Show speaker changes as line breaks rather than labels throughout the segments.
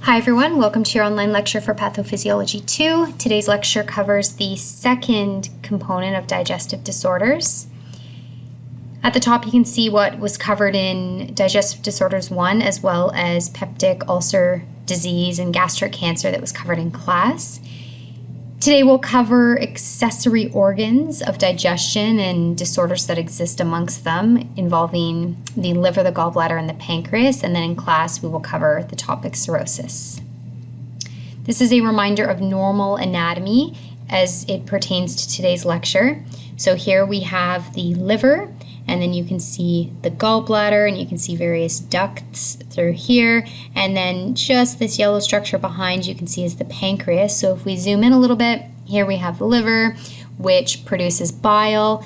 Hi everyone, welcome to your online lecture for Pathophysiology 2. Today's lecture covers the second component of digestive disorders. At the top you can see what was covered in Digestive Disorders 1 as well as peptic ulcer disease and gastric cancer that was covered in class. Today we'll cover accessory organs of digestion and disorders that exist amongst them involving the liver, the gallbladder, and the pancreas, and then in class we will cover the topic cirrhosis. This is a reminder of normal anatomy as it pertains to today's lecture. So here we have the liver, and then you can see the gallbladder, and you can see various ducts through here, and then just this yellow structure behind you can see is the pancreas. So if we zoom in a little bit, here we have the liver, which produces bile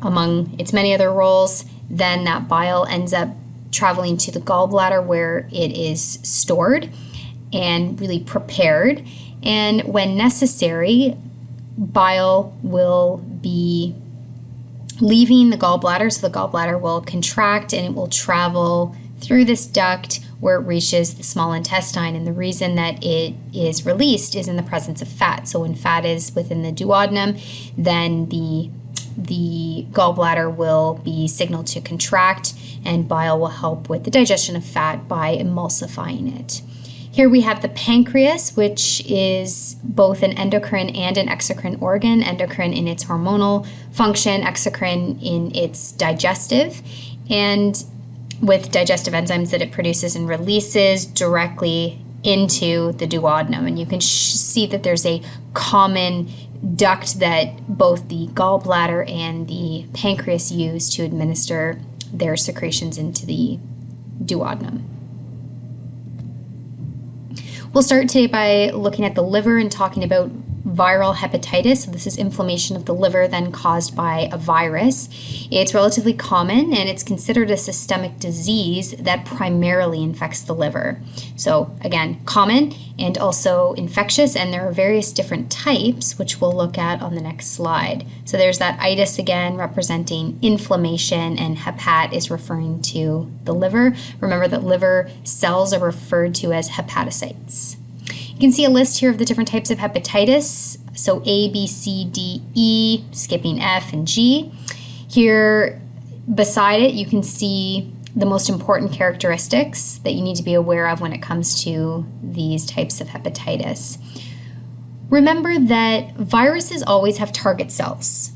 among its many other roles. Then that bile ends up traveling to the gallbladder where it is stored and really prepared. And when necessary, bile will be leaving the gallbladder, so the gallbladder will contract and it will travel through this duct where it reaches the small intestine. And the reason that it is released is in the presence of fat. So when fat is within the duodenum, then the gallbladder will be signaled to contract, and bile will help with the digestion of fat by emulsifying it. Here we have the pancreas, which is both an endocrine and an exocrine organ, endocrine in its hormonal function, exocrine in its digestive, and with digestive enzymes that it produces and releases directly into the duodenum. And you can see that there's a common duct that both the gallbladder and the pancreas use to administer their secretions into the duodenum. We'll start today by looking at the liver and talking about viral hepatitis. So this is inflammation of the liver then caused by a virus. It's relatively common and it's considered a systemic disease that primarily infects the liver. So again, common and also infectious, and there are various different types which we'll look at on the next slide. So there's that itis again representing inflammation, and hepat is referring to the liver. Remember that liver cells are referred to as hepatocytes. You can see a list here of the different types of hepatitis. So A, B, C, D, E, skipping F and G. Here beside it, you can see the most important characteristics that you need to be aware of when it comes to these types of hepatitis. Remember that viruses always have target cells.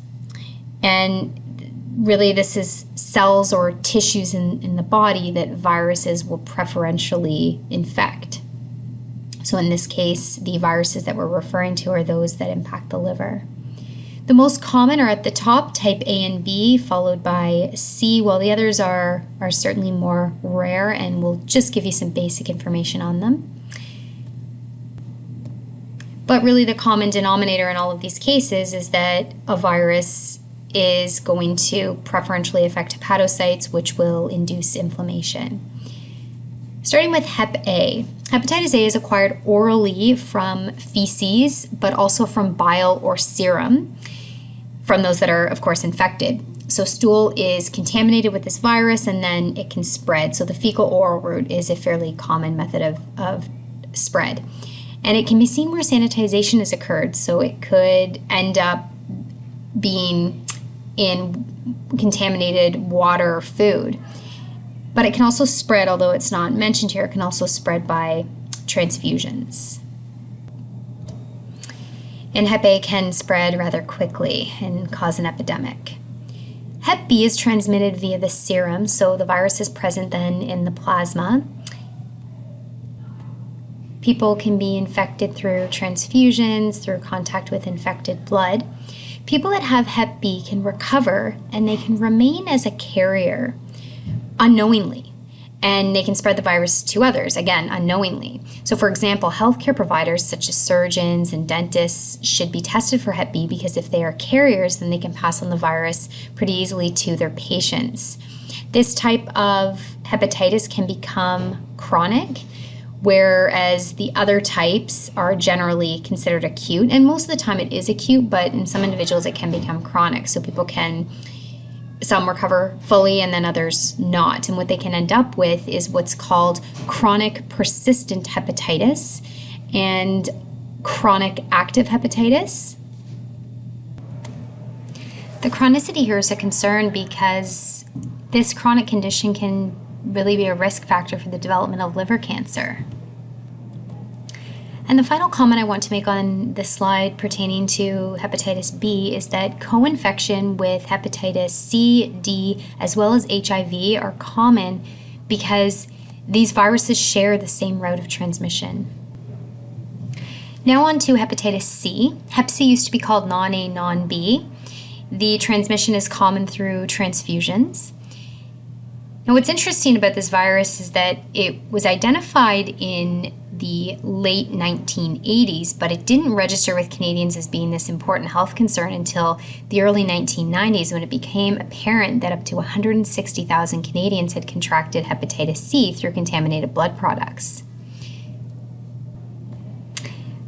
And really this is cells or tissues in the body that viruses will preferentially infect. So in this case, the viruses that we're referring to are those that impact the liver. The most common are at the top, type A and B, followed by C, while the others are certainly more rare, and we'll just give you some basic information on them. But really the common denominator in all of these cases is that a virus is going to preferentially affect hepatocytes, which will induce inflammation. Starting with Hep A. Hepatitis A is acquired orally from feces, but also from bile or serum from those that are, of course, infected. So stool is contaminated with this virus and then it can spread. So the fecal-oral route is a fairly common method of spread. And it can be seen where sanitization has occurred. So it could end up being in contaminated water or food. But it can also spread, although it's not mentioned here, it can also spread by transfusions. And Hep A can spread rather quickly and cause an epidemic. Hep B is transmitted via the serum, so the virus is present then in the plasma. People can be infected through transfusions, through contact with infected blood. People that have Hep B can recover and they can remain as a carrier unknowingly, and they can spread the virus to others, again, unknowingly. So for example, healthcare providers such as surgeons and dentists should be tested for Hep B, because if they are carriers, then they can pass on the virus pretty easily to their patients. This type of hepatitis can become chronic, whereas the other types are generally considered acute, and most of the time it is acute, but in some individuals it can become chronic. So people can some recover fully and then others not. And what they can end up with is what's called chronic persistent hepatitis and chronic active hepatitis. The chronicity here is a concern because this chronic condition can really be a risk factor for the development of liver cancer. And the final comment I want to make on this slide pertaining to hepatitis B is that co-infection with hepatitis C, D, as well as HIV are common because these viruses share the same route of transmission. Now on to hepatitis C. Hep C used to be called non-A, non-B. The transmission is common through transfusions. Now what's interesting about this virus is that it was identified in the late 1980s, but it didn't register with Canadians as being this important health concern until the early 1990s when it became apparent that up to 160,000 Canadians had contracted hepatitis C through contaminated blood products.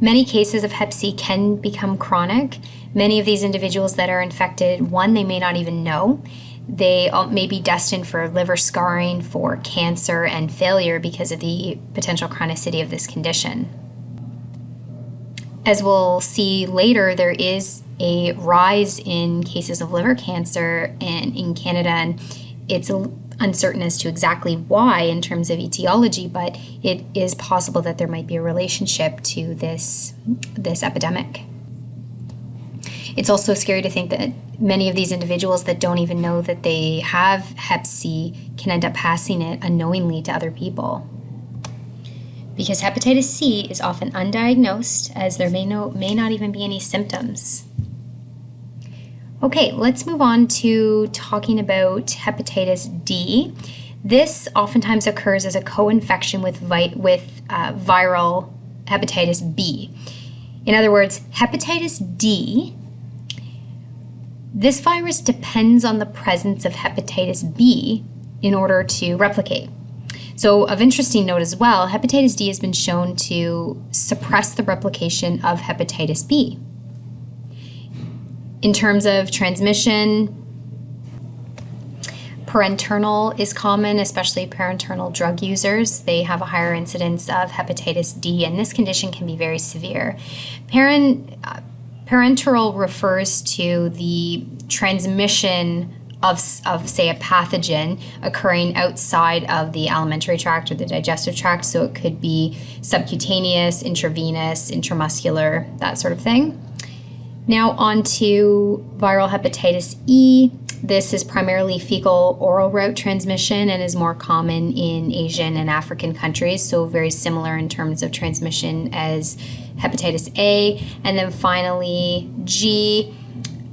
Many cases of Hep C can become chronic. Many of these individuals that are infected, one, they may not even know. They may be destined for liver scarring, for cancer, and failure because of the potential chronicity of this condition. As we'll see later, there is a rise in cases of liver cancer in Canada, and it's uncertain as to exactly why in terms of etiology, but it is possible that there might be a relationship to this epidemic. It's also scary to think that many of these individuals that don't even know that they have Hep C can end up passing it unknowingly to other people. Because hepatitis C is often undiagnosed, as there may not even be any symptoms. Okay, let's move on to talking about hepatitis D. This oftentimes occurs as a co-infection with viral hepatitis B. In other words, hepatitis D, this virus depends on the presence of hepatitis B in order to replicate. So of interesting note as well, hepatitis D has been shown to suppress the replication of hepatitis B. In terms of transmission, parenteral is common, especially parenteral drug users. They have a higher incidence of hepatitis D, and this condition can be very severe. Parenteral refers to the transmission of, say, a pathogen occurring outside of the alimentary tract or the digestive tract. So it could be subcutaneous, intravenous, intramuscular, that sort of thing. Now on to viral hepatitis E. This is primarily fecal oral route transmission and is more common in Asian and African countries, so very similar in terms of transmission as hepatitis A. And then finally, G,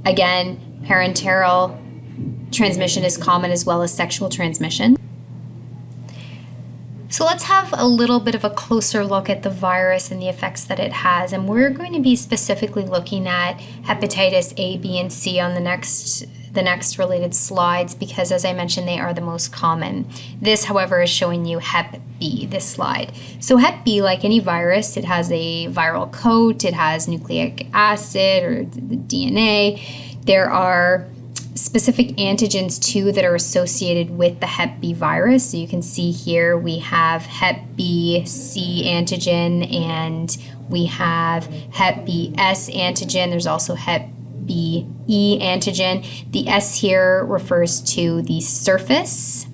again, parenteral transmission is common as well as sexual transmission. So let's have a little bit of a closer look at the virus and the effects that it has. And we're going to be specifically looking at hepatitis A, B, and C on the next related slides because, as I mentioned, they are the most common. This, however, is showing you Hep B, this slide. So Hep B, like any virus, it has a viral coat, it has nucleic acid or the DNA. There are specific antigens too that are associated with the Hep B virus. So you can see here we have Hep B C antigen and we have Hep B S antigen. There's also Hep B E antigen. The S here refers to the surface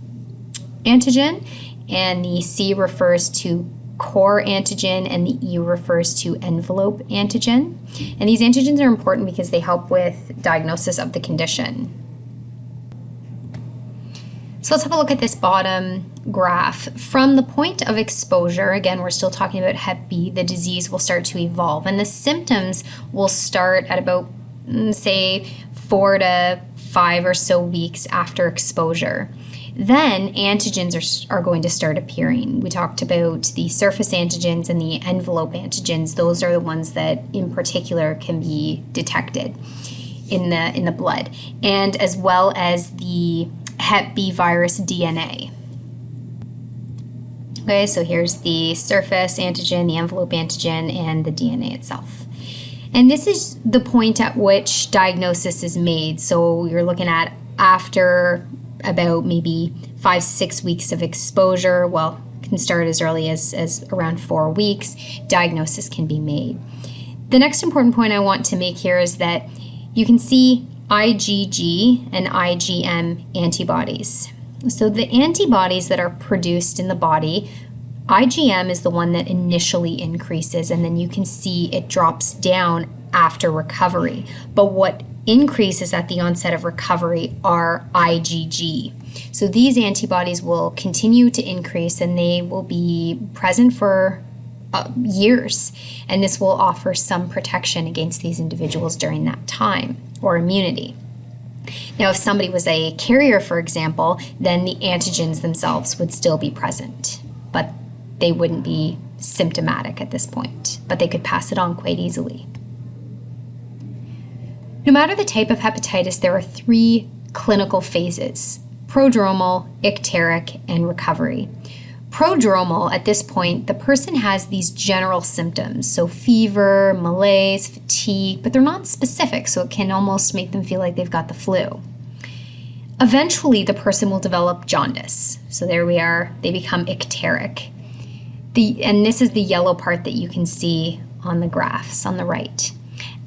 antigen, and the C refers to core antigen, and the E refers to envelope antigen. And these antigens are important because they help with diagnosis of the condition. So let's have a look at this bottom graph. From the point of exposure, again, we're still talking about Hep B, the disease will start to evolve, and the symptoms will start at about, say, 4 to 5 or so weeks after exposure. Then antigens are going to start appearing. We talked about the surface antigens and the envelope antigens. Those are the ones that in particular can be detected in the blood, and as well as the Hep B virus DNA. Okay, so here's the surface antigen, the envelope antigen, and the DNA itself. And this is the point at which diagnosis is made. So you're looking at after about maybe 5-6 weeks of exposure, well, it can start as early as around 4 weeks, diagnosis can be made. The next important point I want to make here is that you can see IgG and IgM antibodies. So the antibodies that are produced in the body, IgM is the one that initially increases, and then you can see it drops down after recovery. But what increases at the onset of recovery are IgG. So these antibodies will continue to increase, and they will be present for years, and this will offer some protection against these individuals during that time, or immunity. Now, if somebody was a carrier, for example, then the antigens themselves would still be present, but they wouldn't be symptomatic at this point, but they could pass it on quite easily. No matter the type of hepatitis, there are 3 clinical phases: prodromal, icteric, and recovery. Prodromal, at this point, the person has these general symptoms, so fever, malaise, fatigue, but they're not specific, so it can almost make them feel like they've got the flu. Eventually, the person will develop jaundice. So there we are, they become icteric. And this is the yellow part that you can see on the graphs on the right.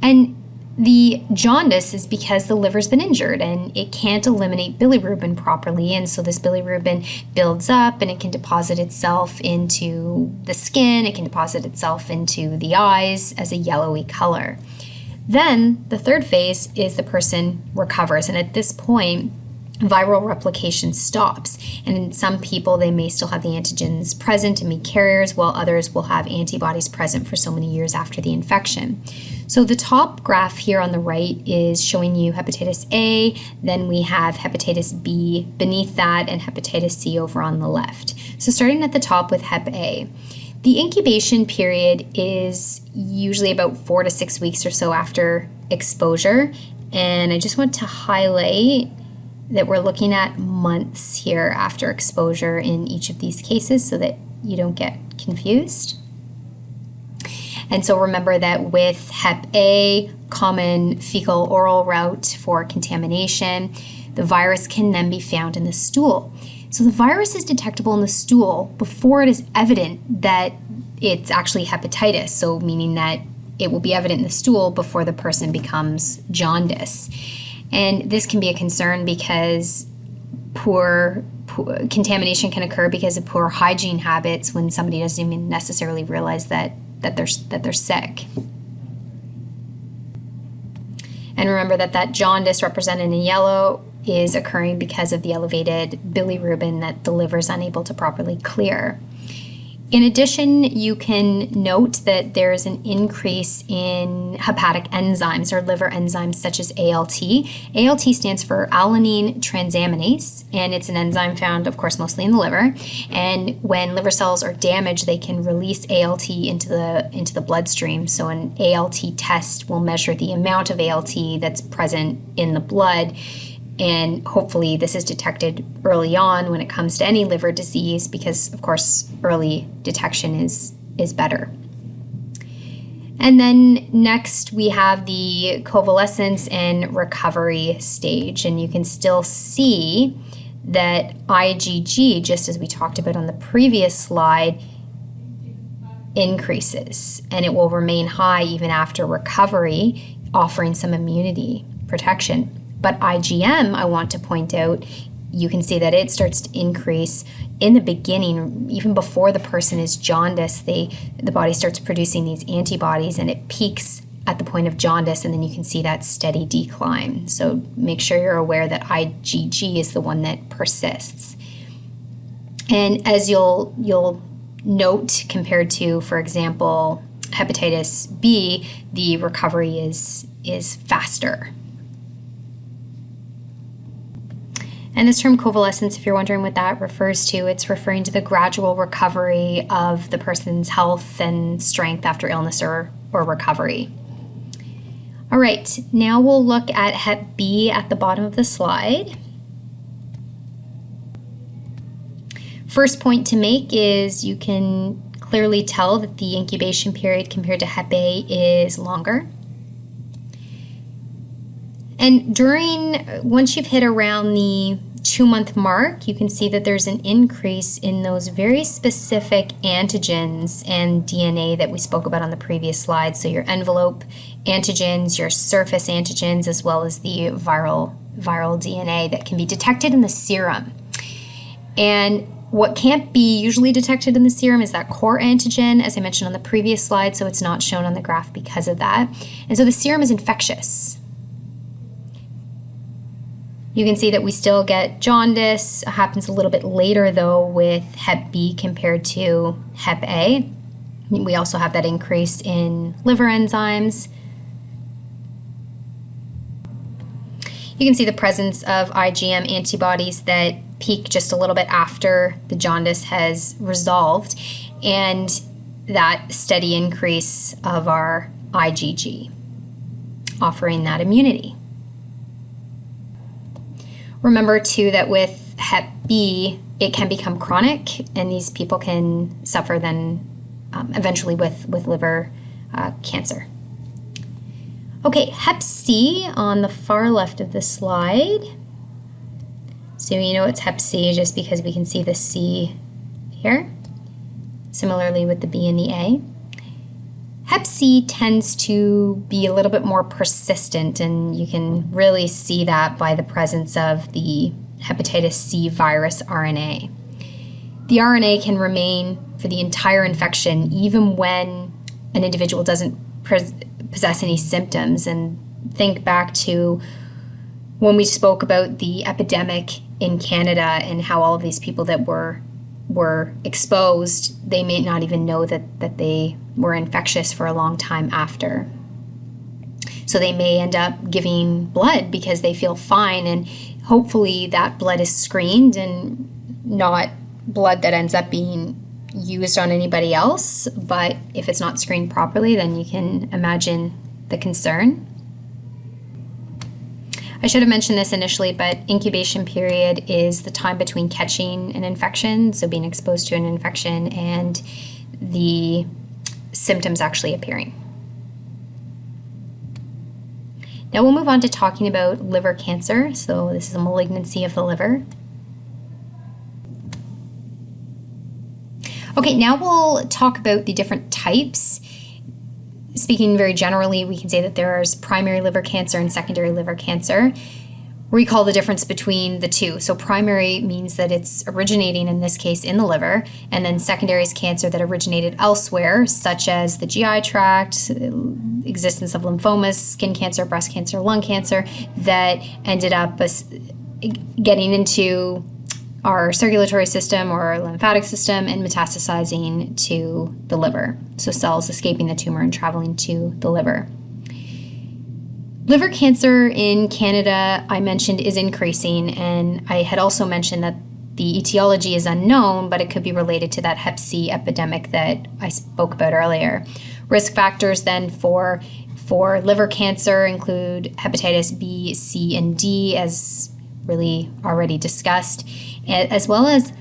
And the jaundice is because the liver's been injured and it can't eliminate bilirubin properly, and so this bilirubin builds up and it can deposit itself into the skin, it can deposit itself into the eyes as a yellowy color. Then the third phase is the person recovers, and at this point viral replication stops, and in some people they may still have the antigens present and be carriers, while others will have antibodies present for so many years after the infection. So the top graph here on the right is showing you hepatitis A, then we have hepatitis B beneath that, and hepatitis C over on the left. So starting at the top with Hep A. The incubation period is usually about 4 to 6 weeks or so after exposure, and I just want to highlight that we're looking at months here after exposure in each of these cases so that you don't get confused. And so remember that with Hep A, common fecal-oral route for contamination, the virus can then be found in the stool. So the virus is detectable in the stool before it is evident that it's actually hepatitis, so meaning that it will be evident in the stool before the person becomes jaundice. And this can be a concern because poor contamination can occur because of poor hygiene habits when somebody doesn't even necessarily realize that they're sick. And remember that jaundice represented in yellow is occurring because of the elevated bilirubin that the liver is unable to properly clear. In addition, you can note that there is an increase in hepatic enzymes or liver enzymes such as ALT. ALT stands for alanine transaminase, and it's an enzyme found, of course, mostly in the liver. And when liver cells are damaged, they can release ALT into the bloodstream. So an ALT test will measure the amount of ALT that's present in the blood. And hopefully this is detected early on when it comes to any liver disease because, of course, early detection is better. And then next we have the convalescence and recovery stage. And you can still see that IgG, just as we talked about on the previous slide, increases. And it will remain high even after recovery, offering some immunity protection. But IgM, I want to point out, you can see that it starts to increase in the beginning, even before the person is jaundiced. The body starts producing these antibodies and it peaks at the point of jaundice, and then you can see that steady decline. So make sure you're aware that IgG is the one that persists. And as you'll note, compared to, for example, hepatitis B, the recovery is faster. And this term convalescence, if you're wondering what that refers to, it's referring to the gradual recovery of the person's health and strength after illness or recovery. All right, now we'll look at Hep B at the bottom of the slide. First point to make is you can clearly tell that the incubation period compared to Hep A is longer. And once you've hit around the 2-month mark, you can see that there's an increase in those very specific antigens and DNA that we spoke about on the previous slide. So your envelope antigens, your surface antigens, as well as the viral DNA that can be detected in the serum. And what can't be usually detected in the serum is that core antigen, as I mentioned on the previous slide, so it's not shown on the graph because of that. And so the serum is infectious. You can see that we still get jaundice. It happens a little bit later though with Hep B compared to Hep A. We also have that increase in liver enzymes. You can see the presence of IgM antibodies that peak just a little bit after the jaundice has resolved, and that steady increase of our IgG, offering that immunity. Remember too that with Hep B, it can become chronic, and these people can suffer then eventually with liver cancer. Okay, Hep C on the far left of the slide. So you know it's Hep C just because we can see the C here. Similarly with the B and the A. Hep C tends to be a little bit more persistent, and you can really see that by the presence of the hepatitis C virus RNA. The RNA can remain for the entire infection even when an individual doesn't possess any symptoms. And think back to when we spoke about the epidemic in Canada and how all of these people that were exposed, they may not even know that they were infectious for a long time after. So they may end up giving blood because they feel fine, and hopefully that blood is screened and not blood that ends up being used on anybody else. But if it's not screened properly, then you can imagine the concern. I should have mentioned this initially, but incubation period is the time between catching an infection, so being exposed to an infection, and the symptoms actually appearing. Now we'll move on to talking about liver cancer. So this is a malignancy of the liver. Okay, now we'll talk about the different types. Speaking very generally, we can say that there's primary liver cancer and secondary liver cancer. Recall the difference between the two. So primary means that it's originating, in this case, in the liver, and then secondary is cancer that originated elsewhere, such as the GI tract, existence of lymphomas, skin cancer, breast cancer, lung cancer, that ended up getting into our circulatory system or our lymphatic system and metastasizing to the liver. So cells escaping the tumor and traveling to the liver. Liver cancer in Canada, I mentioned, is increasing, and I had also mentioned that the etiology is unknown, but it could be related to that Hep C epidemic that I spoke about earlier. Risk factors then for liver cancer include hepatitis B, C, and D, as really already discussed, as well as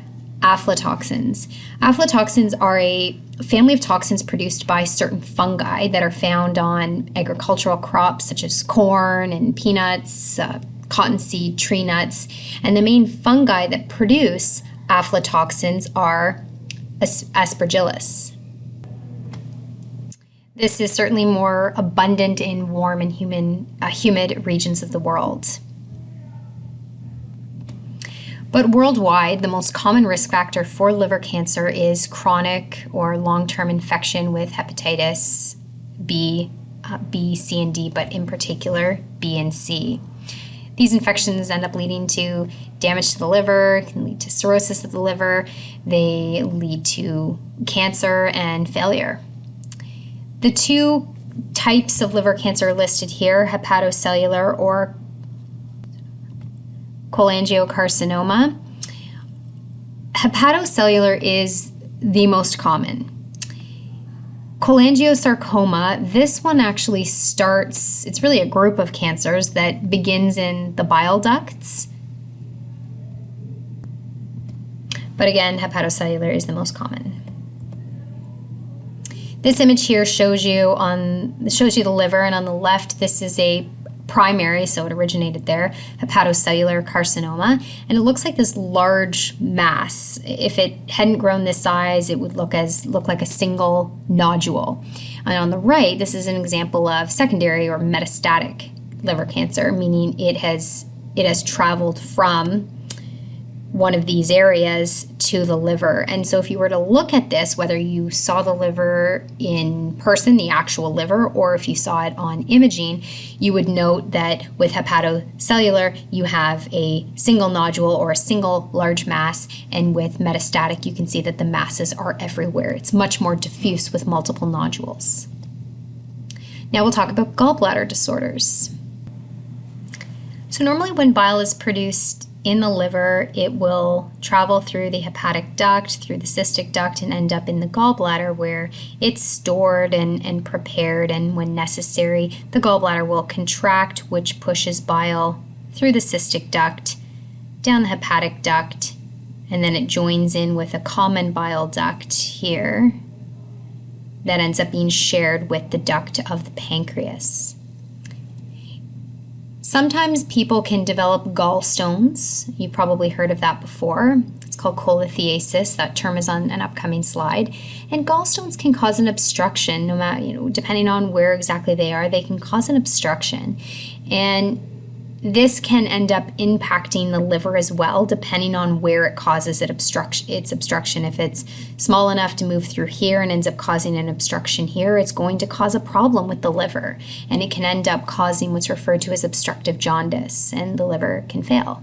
aflatoxins. Aflatoxins are a family of toxins produced by certain fungi that are found on agricultural crops such as corn and peanuts, cottonseed, tree nuts. And the main fungi that produce aflatoxins are Aspergillus. This is certainly more abundant in warm and humid regions of the world. But worldwide, the most common risk factor for liver cancer is chronic or long-term infection with hepatitis B, C, and D, but in particular B and C. These infections end up leading to damage to the liver, can lead to cirrhosis of the liver, they lead to cancer and failure. The two types of liver cancer listed here, hepatocellular or cholangiocarcinoma. Hepatocellular is the most common. Cholangiosarcoma, this one actually starts, it's really a group of cancers that begins in the bile ducts. But again, hepatocellular is the most common. This image here shows you the liver, and on the left, this is a primary, so it originated there, hepatocellular carcinoma, and it looks like this large mass. If it hadn't grown this size, it would look like a single nodule. And on the right, this is an example of secondary or metastatic liver cancer, meaning it has traveled from one of these areas to the liver. And so if you were to look at this, whether you saw the liver in person, the actual liver, or if you saw it on imaging, you would note that with hepatocellular, you have a single nodule or a single large mass, and with metastatic, you can see that the masses are everywhere. It's much more diffuse with multiple nodules. Now we'll talk about gallbladder disorders. So normally when bile is produced in the liver, it will travel through the hepatic duct, through the cystic duct, and end up in the gallbladder where it's stored and prepared, and when necessary, the gallbladder will contract, which pushes bile through the cystic duct, down the hepatic duct, and then it joins in with a common bile duct here that ends up being shared with the duct of the pancreas. Sometimes people can develop gallstones. You've probably heard of that before. It's called cholelithiasis. That term is on an upcoming slide. And gallstones can cause an obstruction, no matter, depending on where exactly they are, they can cause an obstruction. And this can end up impacting the liver as well, depending on where it causes its obstruction. If it's small enough to move through here and ends up causing an obstruction here, it's going to cause a problem with the liver, and it can end up causing what's referred to as obstructive jaundice, and the liver can fail.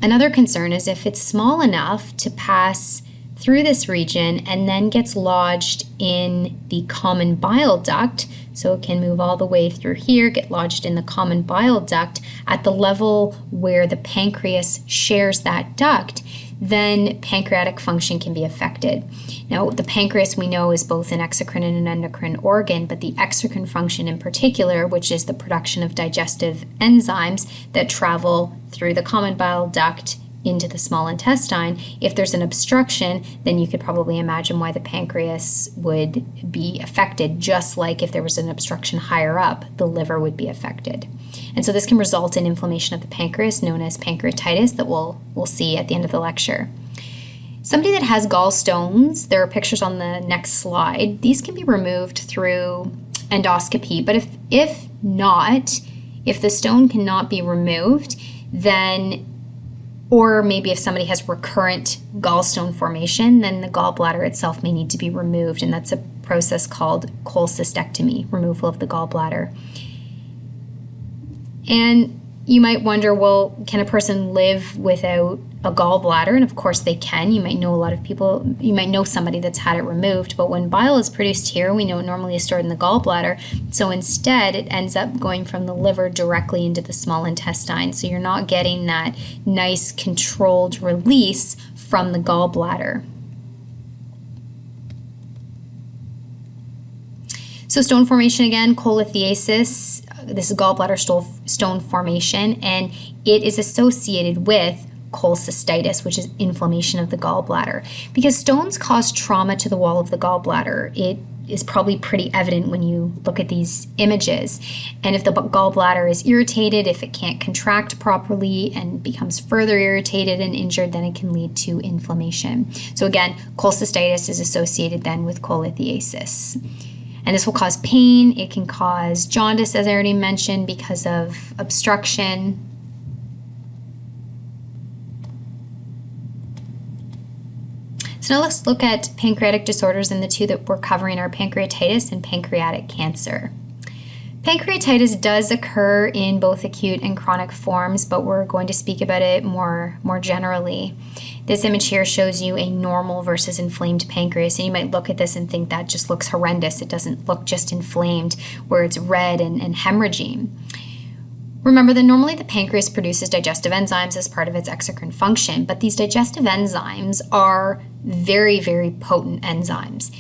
Another concern is if it's small enough to pass through this region and then gets lodged in the common bile duct, so it can move all the way through here, get lodged in the common bile duct at the level where the pancreas shares that duct, then pancreatic function can be affected. Now, the pancreas we know is both an exocrine and an endocrine organ, but the exocrine function in particular, which is the production of digestive enzymes that travel through the common bile duct into the small intestine, if there's an obstruction, then you could probably imagine why the pancreas would be affected, just like if there was an obstruction higher up, the liver would be affected. And so this can result in inflammation of the pancreas, known as pancreatitis, that we'll see at the end of the lecture. Somebody that has gallstones, there are pictures on the next slide, these can be removed through endoscopy, but if the stone cannot be removed, then or maybe if somebody has recurrent gallstone formation, then the gallbladder itself may need to be removed, and that's a process called cholecystectomy, removal of the gallbladder. And you might wonder, well, can a person live without a gallbladder? And of course they can. You might know a lot of people, you might know somebody that's had it removed, but when bile is produced here, we know it normally is stored in the gallbladder. So instead, it ends up going from the liver directly into the small intestine. So you're not getting that nice controlled release from the gallbladder. So stone formation again, cholelithiasis, this is gallbladder stone formation, and it is associated with cholecystitis, which is inflammation of the gallbladder. Because stones cause trauma to the wall of the gallbladder, it is probably pretty evident when you look at these images. And if the gallbladder is irritated, if it can't contract properly and becomes further irritated and injured, then it can lead to inflammation. So again, cholecystitis is associated then with cholelithiasis. And this will cause pain. It can cause jaundice, as I already mentioned, because of obstruction. So now let's look at pancreatic disorders, and the two that we're covering are pancreatitis and pancreatic cancer. Pancreatitis does occur in both acute and chronic forms, but we're going to speak about it more generally. This image here shows you a normal versus inflamed pancreas, and you might look at this and think that just looks horrendous. It doesn't look just inflamed, where it's red and hemorrhaging. Remember that normally the pancreas produces digestive enzymes as part of its exocrine function, but these digestive enzymes are very, very potent enzymes.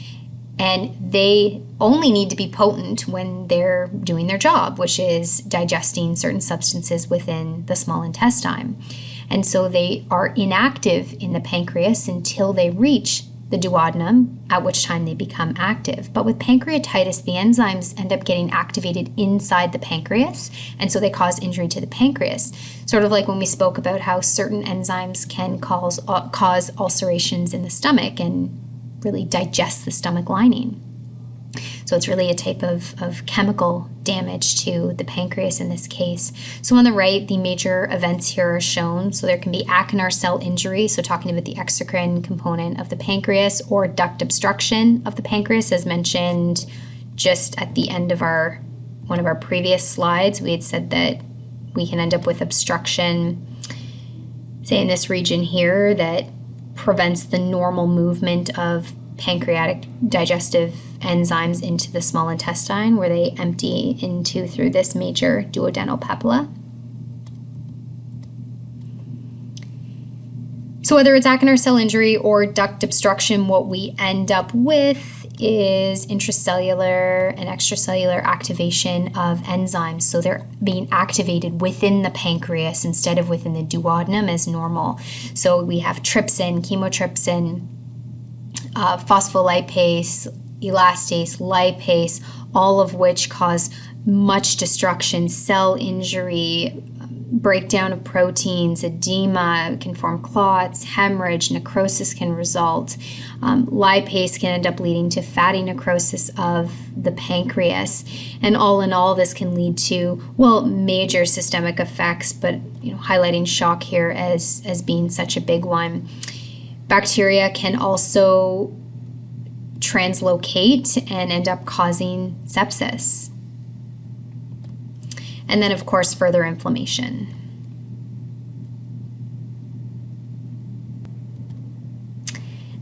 And they only need to be potent when they're doing their job, which is digesting certain substances within the small intestine. And so they are inactive in the pancreas until they reach the duodenum, at which time they become active. But with pancreatitis, the enzymes end up getting activated inside the pancreas, and so they cause injury to the pancreas. Sort of like when we spoke about how certain enzymes can cause ulcerations in the stomach and really digest the stomach lining. So it's really a type of chemical damage to the pancreas in this case. So on the right, the major events here are shown. So there can be acinar cell injury, so talking about the exocrine component of the pancreas, or duct obstruction of the pancreas, as mentioned just at the end of one of our previous slides. We had said that we can end up with obstruction, say in this region here, that prevents the normal movement of pancreatic digestive enzymes into the small intestine, where they empty through this major duodenal papilla. So whether it's acinar cell injury or duct obstruction, what we end up with is intracellular and extracellular activation of enzymes. So they're being activated within the pancreas instead of within the duodenum as normal. So we have trypsin, chymotrypsin, phospholipase, elastase, lipase, all of which cause much destruction, cell injury, breakdown of proteins, edema, can form clots, hemorrhage, necrosis can result. Lipase can end up leading to fatty necrosis of the pancreas. And all in all, this can lead to, well, major systemic effects, but highlighting shock here as being such a big one. Bacteria can also translocate and end up causing sepsis. And then, of course, further inflammation.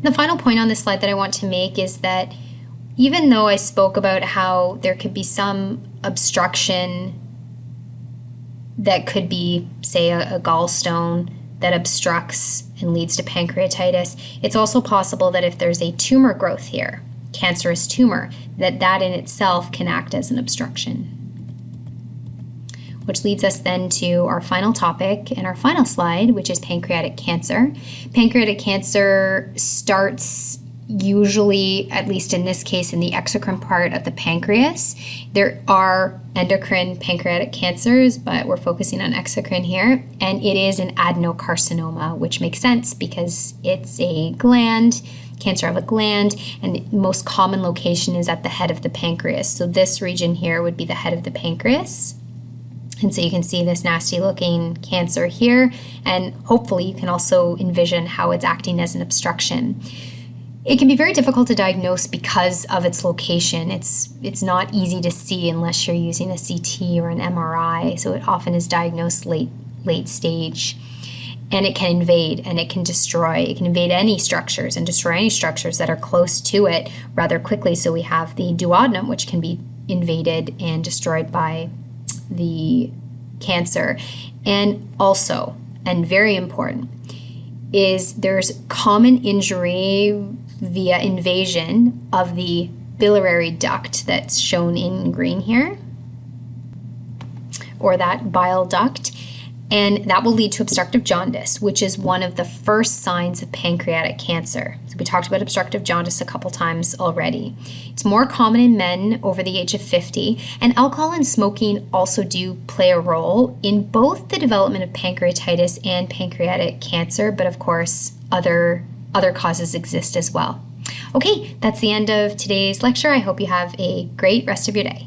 The final point on this slide that I want to make is that even though I spoke about how there could be some obstruction that could be, say, a gallstone that obstructs and leads to pancreatitis, it's also possible that if there's a tumor growth here, cancerous tumor, that in itself can act as an obstruction. Which leads us then to our final topic and our final slide, which is pancreatic cancer. Pancreatic cancer starts usually, at least in this case, in the exocrine part of the pancreas. There are endocrine pancreatic cancers, but we're focusing on exocrine here, and it is an adenocarcinoma, which makes sense because it's a gland, cancer of a gland, and the most common location is at the head of the pancreas. So this region here would be the head of the pancreas. And so you can see this nasty looking cancer here, and hopefully you can also envision how it's acting as an obstruction. It can be very difficult to diagnose because of its location. It's not easy to see unless you're using a CT or an MRI, so it often is diagnosed late stage. And it can invade and it can destroy. It can invade any structures and destroy any structures that are close to it rather quickly. So we have the duodenum, which can be invaded and destroyed by the cancer. And also, and very important, is there's common injury via invasion of the biliary duct that's shown in green here, or that bile duct, and that will lead to obstructive jaundice, which is one of the first signs of pancreatic cancer. So we talked about obstructive jaundice a couple times already. It's more common in men over the age of 50, and alcohol and smoking also do play a role in both the development of pancreatitis and pancreatic cancer, but of course other causes exist as well. Okay, that's the end of today's lecture. I hope you have a great rest of your day.